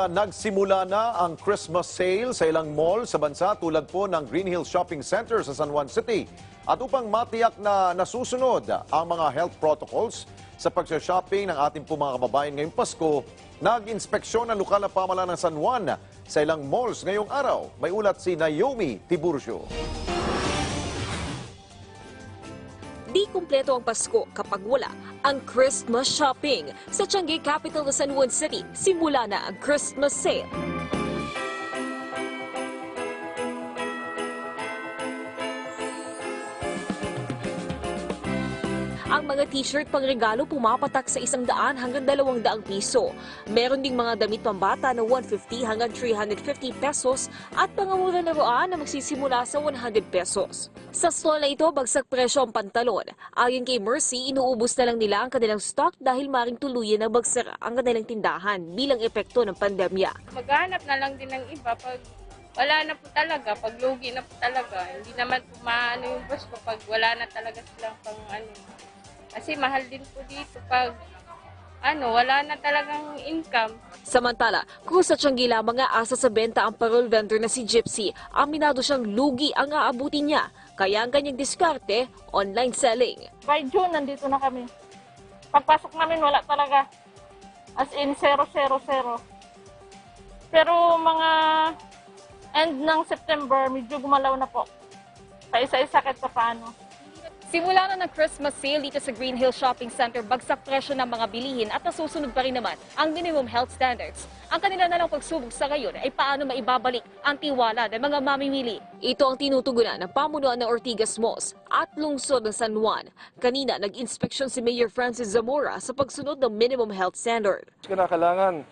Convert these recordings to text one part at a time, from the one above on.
Nagsimula na ang Christmas sale sa ilang mall sa bansa tulad po ng Green Hills Shopping Center sa San Juan City. At upang matiyak na nasusunod ang mga health protocols sa pagsha-shopping ng ating po mga kababayan ngayong Pasko, nag-inspeksyon ang lokal na pamahalaan ng San Juan sa ilang malls ngayong araw. May ulat si Naomi Tiburcio. Di kumpleto ang Pasko kapag wala ang Christmas shopping. Sa Tiange capital ng San Juan City, simula na ang Christmas sale. Ang mga t-shirt pangregalo pumapatak sa 100 hanggang 200 piso. Meron ding mga damit pambata na 150 hanggang 350 pesos at pangamura na roan na magsisimula sa 100 pesos. Sa stall na ito, bagsak presyo ang pantalon. Ayon kay Mercy, inuubos na lang nila ang kanilang stock dahil maring tuluyan na bagsara ang kanilang tindahan bilang epekto ng pandemya. Maghanap na lang din ng iba pag wala na po talaga, pag lugi na po talaga. Hindi naman po maano yung boss ko pag wala na talaga silang pang ano. Kasi mahal din po dito pag wala na talagang income. Samantala, kung sa Tiange lamang nga asa sa benta ang parol vendor na si Gypsy, aminado siyang lugi ang aabutin niya. Kaya ang kanyang diskarte, online selling. By June, nandito na kami. Pagpasok namin, wala talaga. As in, 000. Pero mga end ng September, medyo gumalaw na po. Paisa-isa kahit pa paano. Simula na ng Christmas sale dito sa Green Hills Shopping Center, bagsak presyo ng mga bilihin at nasusunod pa rin naman ang minimum health standards. Ang kanila na lang pagsubok sa ngayon ay paano maibabalik ang tiwala ng mga mamimili. Ito ang tinutugunan ng pamunuan ng Ortigas Malls at lungsod ng San Juan. Kanina, nag-inspeksyon si Mayor Francis Zamora sa pagsunod ng minimum health standard. Kinakailangan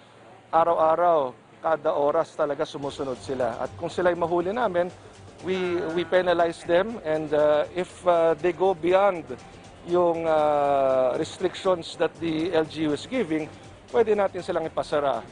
araw-araw, kada oras talaga sumusunod sila. At kung sila'y mahuli namin, we penalize them, and if they go beyond yung restrictions that the LGU is giving, pwede natin silang ipasara.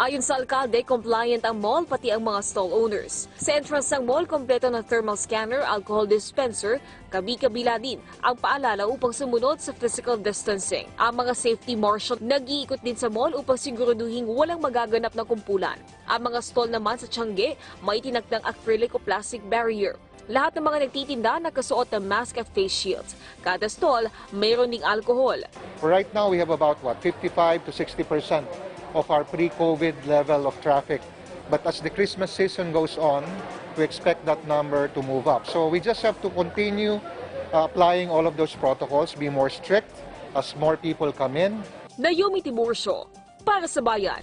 Ayon sa alkalde, compliant ang mall pati ang mga stall owners. Sa entrance ng mall, kompleto ng thermal scanner, alcohol dispenser, kabi-kabila din ang paalala upang sumunod sa physical distancing. Ang mga safety marshal nag-iikot din sa mall upang siguraduhin walang magaganap na kumpulan. Ang mga stall naman sa Tiange, may tinakdang acrylic o plastic barrier. Lahat ng mga nagtitinda nakasuot ng mask at face shields. Kada stall, mayroon ding alcohol. Right now, we have about 55 to 60% of our pre-COVID level of traffic. But as the Christmas season goes on, we expect that number to move up. So we just have to continue applying all of those protocols, be more strict as more people come in. Naomi Tiburcio, para sa Bayan.